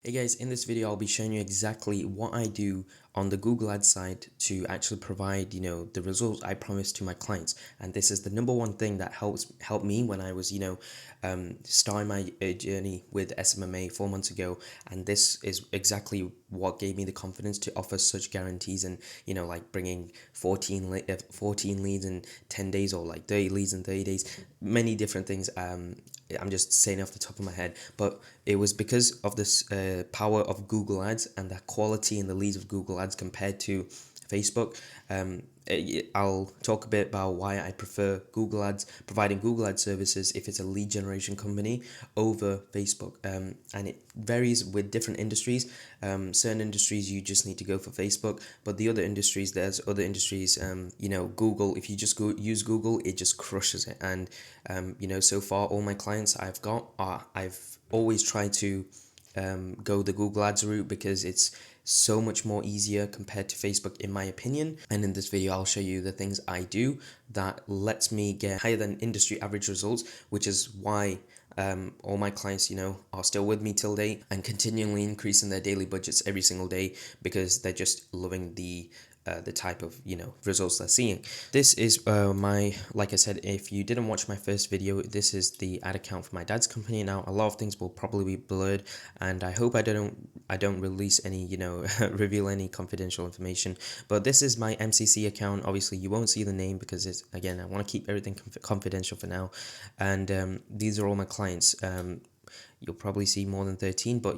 Hey guys, in this video I'll be showing you exactly what I do on the Google Ads side to actually provide, the results I promised to my clients. And this is the number one thing that helped me when I was, starting my journey with SMMA 4 months ago. And this is exactly what gave me the confidence to offer such guarantees and, like bringing 14 leads in 10 days or like 30 leads in 30 days, many different things. I'm just saying off the top of my head, but it was because of this power of Google Ads and the quality and the leads of Google Ads compared to Facebook. I'll talk a bit about why I prefer Google Ads, providing Google Ads services if it's a lead generation company over Facebook. And it varies with different industries. Certain industries you just need to go for Facebook, but the other industries, there's other industries. Google. If you just go use Google, it just crushes it. And so far all my clients I've always tried to go the Google Ads route because it's so much more easier compared to Facebook in my opinion. And in this video I'll show you the things I do that lets me get higher than industry average results, which is why all my clients, are still with me till date and continually increasing their daily budgets every single day because they're just loving the type of results they're seeing. This is like I said, if you didn't watch my first video, this is the ad account for my dad's company. Now a lot of things will probably be blurred, and I hope I don't release any reveal any confidential information, but this is my MCC account. Obviously you won't see the name because it's, again, I want to keep everything confidential for now. And these are all my clients. You'll probably see more than 13, but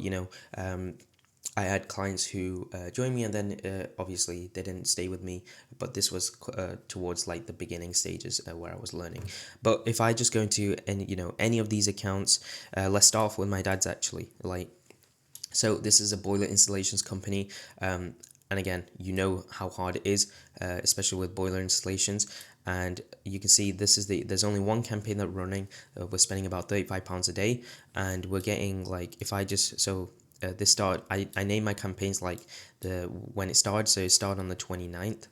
I had clients who joined me, and then obviously they didn't stay with me, but this was towards like the beginning stages where I was learning. But if I just go into any of these accounts, let's start off with my dad's actually. So this is a boiler installations company, and again, how hard it is, especially with boiler installations. And you can see there's only one campaign that we're running. We're spending about £35 a day, and we're getting like, if I just this start, I name my campaigns like when it started. So it started on the 29th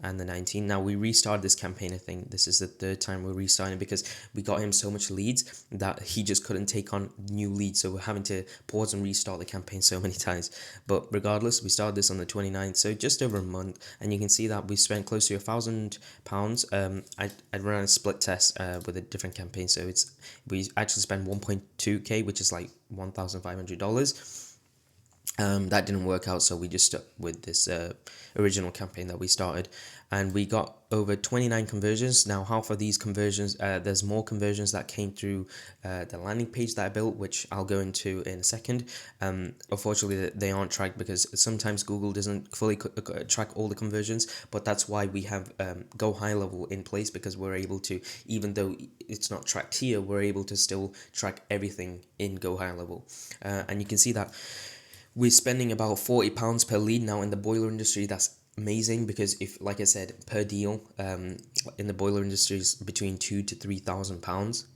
and the 19th. Now we restarted this campaign. I think this is the third time we're restarting because we got him so much leads that he just couldn't take on new leads. So we're having to pause and restart the campaign so many times. But regardless, we started this on the 29th, so just over a month, and you can see that we spent close to £1,000. I ran a split test with a different campaign, so we actually spent 1.2k, which is like $1,500. That didn't work out, so we just stuck with this original campaign that we started, and we got over 29 conversions. Now half of these conversions, there's more conversions that came through the landing page that I built, which I'll go into in a second. Unfortunately they aren't tracked because sometimes Google doesn't fully track all the conversions, but that's why we have Go High Level in place, because we're able to, even though it's not tracked here, we're able to still track everything in Go High Level. And you can see that we're spending about £40 per lead now in the boiler industry. That's amazing because, if, like I said, per deal, in the boiler industry is between £2,000 to £3,000.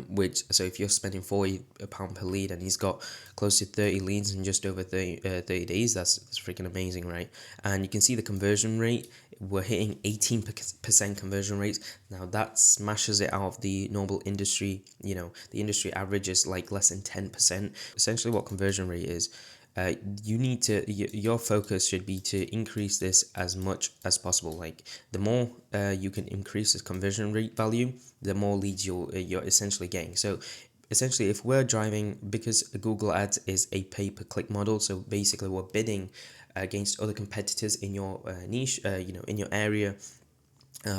Which, so if you're spending £40 per lead and he's got close to 30 leads in just over 30 days, that's freaking amazing, right? And you can see the conversion rate. We're hitting 18% conversion rates. Now that smashes it out of the normal industry. The industry average is like less than 10%. Essentially what conversion rate is, you need to, your focus should be to increase this as much as possible. Like the more you can increase the conversion rate value, the more leads you're essentially getting. So essentially, if we're driving, because Google Ads is a pay-per-click model, so basically we're bidding against other competitors in your niche, in your area,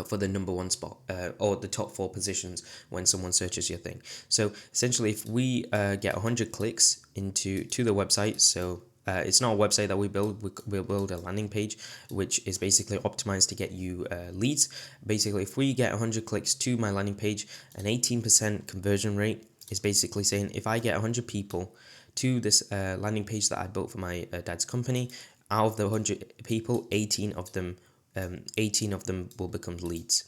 for the number one spot, or the top 4 positions when someone searches your thing. So essentially, if we get 100 clicks to the website, so it's not a website that we build, we'll build a landing page which is basically optimized to get you leads. Basically, if we get 100 clicks to my landing page, an 18% conversion rate is basically saying if I get 100 people to this landing page that I built for my dad's company, out of the 100 people, 18 of them will become leads.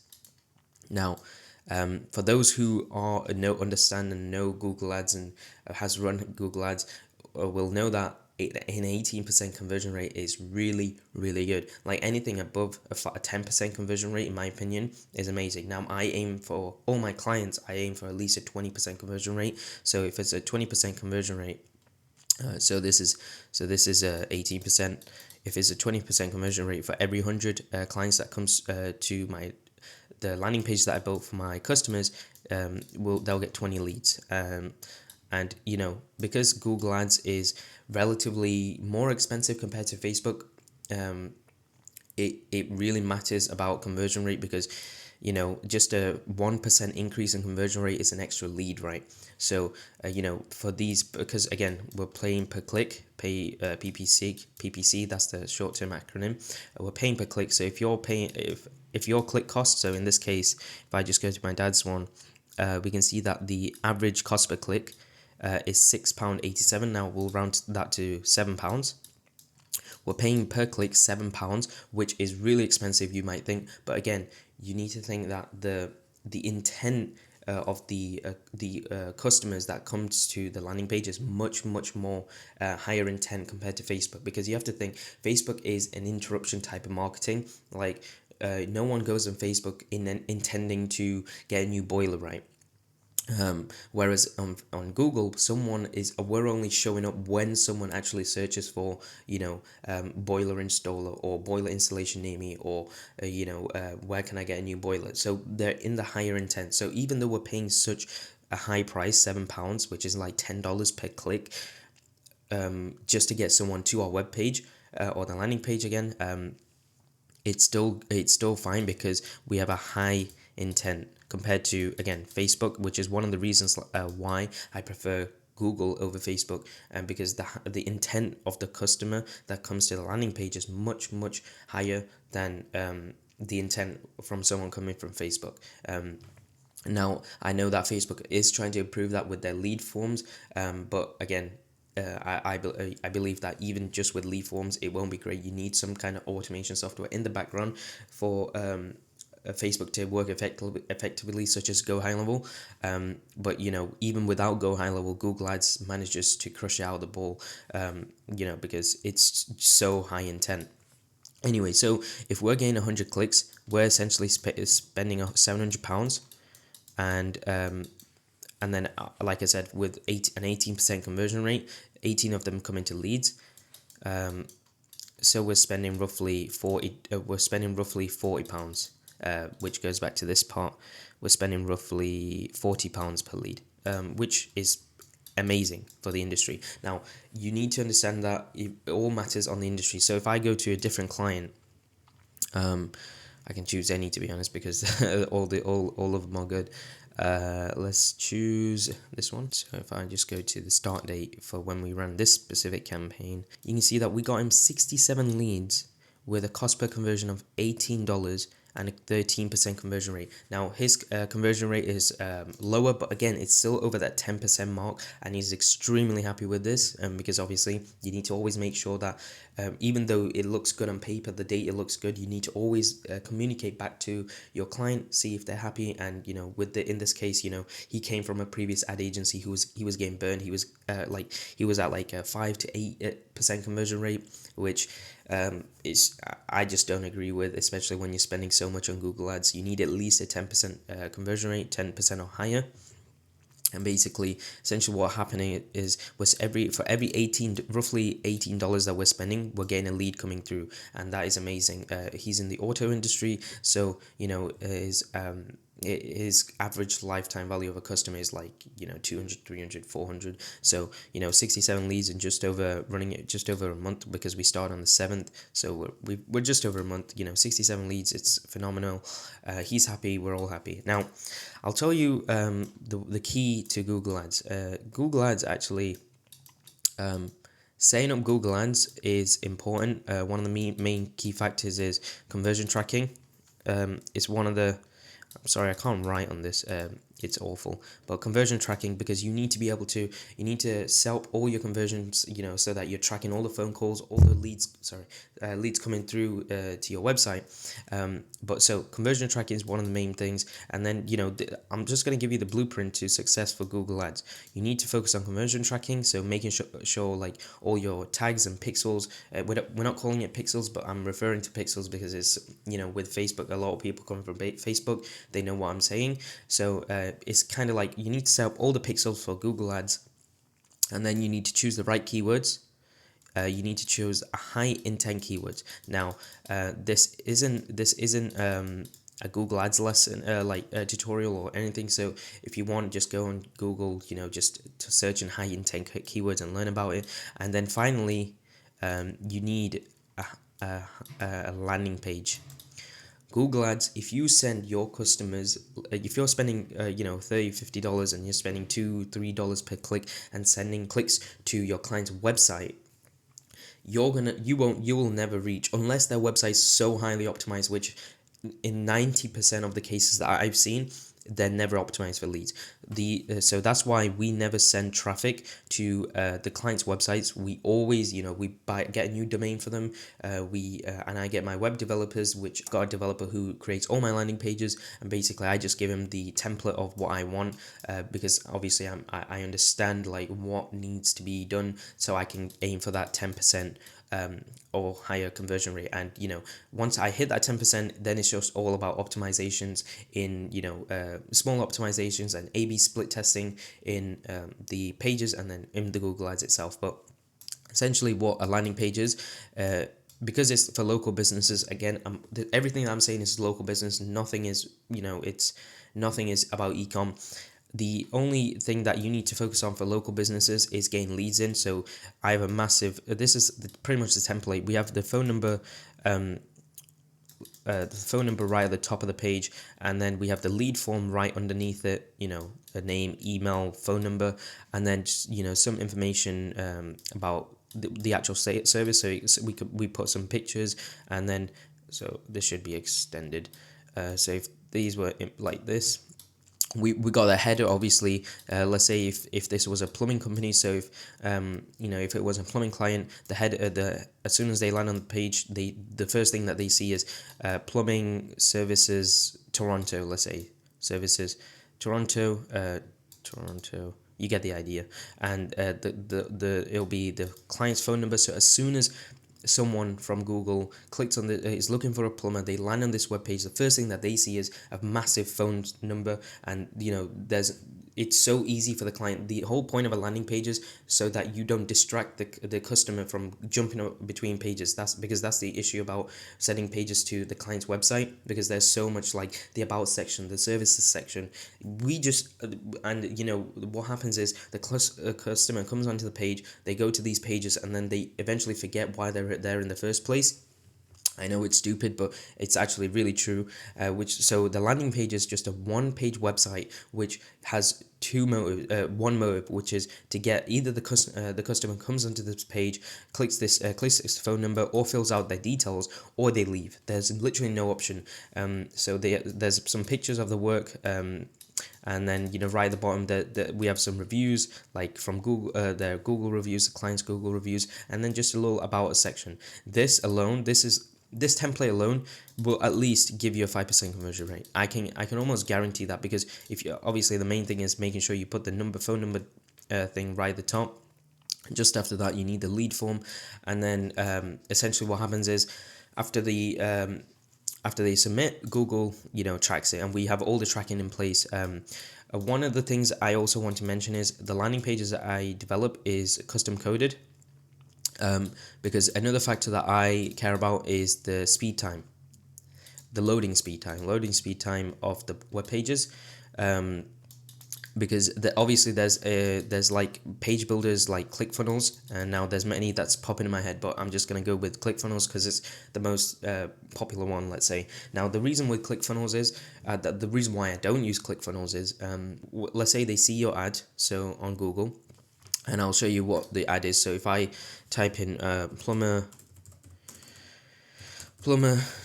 Now, for those who understand and know Google Ads and has run Google Ads, will know that an 18% conversion rate is really, really good. Like anything above a 10% conversion rate, in my opinion, is amazing. Now, I aim for all my clients, I aim for at least a 20% conversion rate. So if it's a 20% conversion rate, this is 18%. If it's a 20% conversion rate for every 100 clients that comes to the landing page that I built for my customers, they'll get 20 leads. And because Google Ads is relatively more expensive compared to Facebook, it really matters about conversion rate, because just a 1% increase in conversion rate is an extra lead, right? So for these, because again, we're paying per click, PPC, that's the short-term acronym. We're paying per click. So if you're paying, if your click cost, so in this case, if I just go to my dad's one, we can see that the average cost per click is £6.87. Now we'll round that to £7. We're paying per click £7, which is really expensive, you might think. But again, you need to think that the intent of the customers that comes to the landing page is much more higher intent compared to Facebook, because you have to think Facebook is an interruption type of marketing. Like no one goes on Facebook intending to get a new boiler, right? Whereas on Google, we're only showing up when someone actually searches for boiler installer or boiler installation near me, or where can I get a new boiler. So they're in the higher intent. So even though we're paying such a high price, £7, which is like $10 per click, just to get someone to our webpage or the landing page again, it's still fine, because we have a high intent compared to, again, Facebook, which is one of the reasons why I prefer Google over Facebook, and because the intent of the customer that comes to the landing page is much higher than the intent from someone coming from Facebook. Now, I know that Facebook is trying to improve that with their lead forms, but again, I believe that even just with lead forms, it won't be great. You need some kind of automation software in the background for Facebook to work effectively, such as Go High Level. But even without Go High Level, Google Ads manages to crush out the ball. Because it's so high intent. Anyway, so if we're getting 100 clicks, we're essentially spending £700, and then like I said, with an 18% conversion rate, 18 of them come into leads. So we're spending roughly £40, which goes back to this part. We're spending roughly £40 per lead, which is amazing for the industry. Now, you need to understand that it all matters on the industry. So if I go to a different client, I can choose any, to be honest, because all of them are good. Let's choose this one. So if I just go to the start date for when we ran this specific campaign, you can see that we got him 67 leads with a cost per conversion of $18 and a 13% conversion rate. Now his conversion rate is lower, but again, it's still over that 10% mark, and he's extremely happy with this. Because obviously you need to always make sure that even though it looks good on paper, the data looks good, you need to always communicate back to your client, see if they're happy. And in this case, he came from a previous ad agency who was getting burned. He was at like a 5 to 8% conversion rate, which I just don't agree with, especially when you're spending so much on Google Ads. You need at least a 10% conversion rate, 10% or higher. And basically, essentially what happening is for every roughly $18 that we're spending, we're getting a lead coming through, and that is amazing. He's in the auto industry, so his average lifetime value of a customer is like 200, 300, 400. So 67 leads in just over a month, because we start on the 7th, so we're just over a month. 67 leads, it's phenomenal. He's happy, we're all happy. Now I'll tell you the key to Google Ads. Google Ads actually, setting up Google Ads is important. One of the main key factors is conversion tracking. It's one of the, I'm sorry, I can't write on this. it's awful. But conversion tracking, because you need to set up all your conversions, so that you're tracking all the phone calls, all the leads coming through to your website. But so conversion tracking is one of the main things. And then, I'm just going to give you the blueprint to success for Google Ads. You need to focus on conversion tracking, so making sure like all your tags and pixels. We're not calling it pixels, but I'm referring to pixels because it's, with Facebook, a lot of people coming from Facebook, they know what I'm saying. So it's kind of like you need to set up all the pixels for Google Ads, and then you need to choose the right keywords. You need to choose a high intent keywords. Now, this isn't a Google Ads lesson, like a tutorial or anything. So if you want, just go on Google, just to search in high intent keywords and learn about it. And then finally, you need a landing page. Google Ads, if you send your customers, if you're spending, $30, $50 and you're spending $2, $3 per click and sending clicks to your client's website, you will never reach, unless their website's so highly optimized, which in 90% of the cases that I've seen, they're never optimized for leads. So that's why we never send traffic to the client's websites. We always, get a new domain for them. And I get my web developers, which got a developer who creates all my landing pages, and basically I just give him the template of what I want, because obviously I understand like what needs to be done, so I can aim for that 10%. Or higher conversion rate. And once I hit that 10%, then it's just all about optimizations in small optimizations and A/B split testing in the pages and then in the Google Ads itself. But essentially what a landing page is, because it's for local businesses, again, everything I'm saying is local business. Nothing is nothing is about ecom. The only thing that you need to focus on for local businesses is gain leads in. So I have a massive, this is pretty much the template. We have the phone number, right at the top of the page, and then we have the lead form right underneath it, a name, email, phone number, and then just, some information about the actual service. So we put some pictures, and then, so this should be extended. So if these were like this, we got a header, obviously. Let's say if this was a plumbing company, so if if it was a plumbing client, the header, as soon as they land on the page, the first thing that they see is plumbing services Toronto. Let's say services Toronto, Toronto. You get the idea. And the it'll be the client's phone number. So as soon as someone from Google clicks on is looking for a plumber, they land on this webpage, the first thing that they see is a massive phone number. And it's so easy for the client. The whole point of a landing page is so that you don't distract the customer from jumping up between pages. That's because that's the issue about sending pages to the client's website, because there's so much like the about section, the services section. What happens is the customer comes onto the page, they go to these pages, and then they eventually forget why they're there in the first place. I know it's stupid, but it's actually really true. So the landing page is just a one-page website which has one motive, which is to get either the customer comes onto this page, clicks this phone number, or fills out their details, or they leave. There's literally no option. So there's some pictures of the work. And then right at the bottom that we have some reviews, like from Google, their Google reviews, the client's Google reviews, and then just a little about us section. This template alone will at least give you a 5% conversion rate. I can almost guarantee that, because if you obviously the main thing is making sure you put the phone number thing right at the top. Just after that, you need the lead form, and then essentially what happens is after they submit, Google tracks it, and we have all the tracking in place. One of the things I also want to mention is the landing pages that I develop is custom coded. Because another factor that I care about is the speed time, the loading speed time of the web pages. Because obviously there's like page builders like ClickFunnels, and now there's many that's popping in my head, but I'm just gonna go with ClickFunnels because it's the most popular one, let's say. Now the reason with ClickFunnels is the reason why I don't use ClickFunnels is let's say they see your ad on Google. And I'll show you what the ad is. So if I type in plumber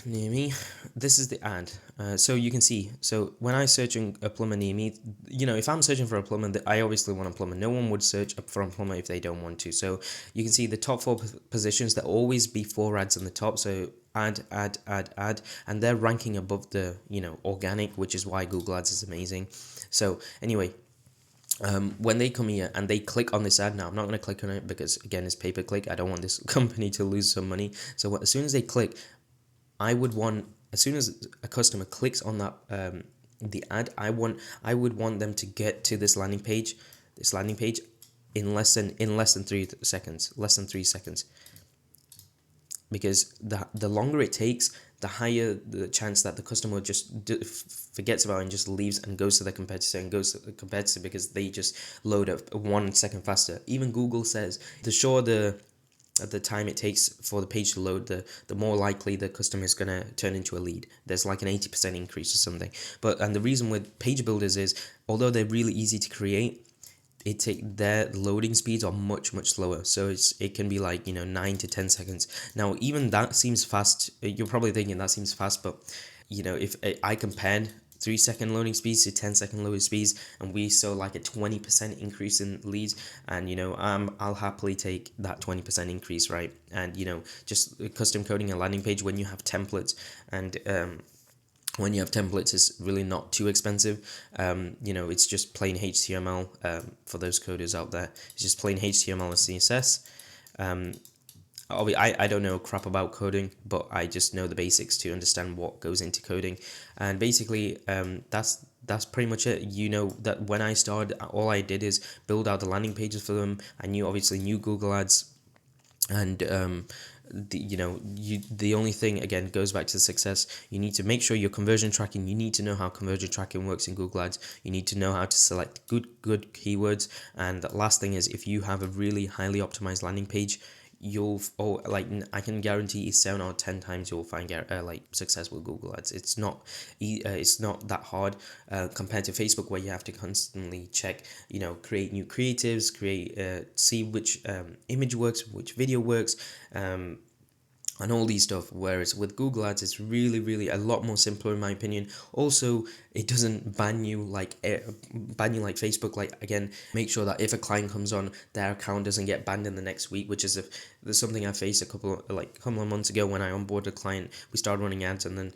near me, this is the ad. So you can see, so when I searching a plumber near me, if I'm searching for a plumber, I obviously want a plumber. No one would search for a plumber if they don't want to. So you can see the top four positions, there always be four ads on the top. So add, and they're ranking above the, organic, which is why Google Ads is amazing. So anyway, when they come here and they click on this ad, now I'm not going to click on it because again it's pay per click. I don't want this company to lose some money. So as soon as they click, as soon as a customer clicks on that the ad, I would want them to get to this landing page in less than 3 seconds, because the longer it takes, the higher the chance that the customer just forgets about it and just leaves and goes to the competitor and goes to the competitor because they just load up 1 second faster. Even Google says the shorter the time it takes for the page to load, the more likely the customer is going to turn into a lead. There's like an 80% increase or something. And the reason with page builders is, although they're really easy to create, their loading speeds are much slower, so it can be like 9 to 10 seconds. Now even that seems fast. You're probably thinking that seems fast, but if I compared 3 second loading speeds to 10 second loading speeds, and we saw like a 20% increase in leads, and I'll happily take that 20% increase, right? And just custom coding a landing page when you have templates, and when you have templates, it's really not too expensive. It's just plain HTML. For those coders out there, it's just plain HTML and CSS. I don't know crap about coding, but I just know the basics to understand what goes into coding. And basically, that's pretty much it. That when I started, all I did is build out the landing pages for them. I obviously knew Google Ads, and the only thing, again, goes back to success. You need to make sure you're conversion tracking. You need to know how conversion tracking works in Google Ads. You need to know how to select good keywords. And the last thing is, if you have a really highly optimized landing page, I can guarantee 7 or 10 times you'll find success with Google Ads. It's not that hard compared to Facebook, where you have to constantly check, create new creatives, see which image works, which video works, and all these stuff. Whereas with Google Ads, it's really a lot more simpler in my opinion. Also, it doesn't ban you like Facebook. Like, again, make sure that if a client comes on, their account doesn't get banned in the next week, which is if there's something I faced a couple of months ago when I onboarded a client. We started running ads, and then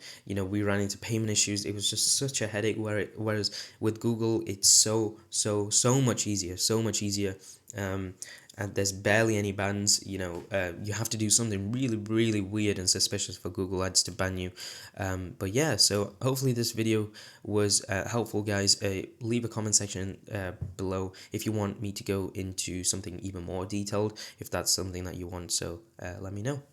we ran into payment issues. It was just such a headache. Whereas with Google, it's so much easier, and there's barely any bans. You have to do something really weird and suspicious for Google Ads to ban you. But yeah, so hopefully this video was helpful, guys. Leave a comment section below if you want me to go into something even more detailed, if that's something that you want. So let me know.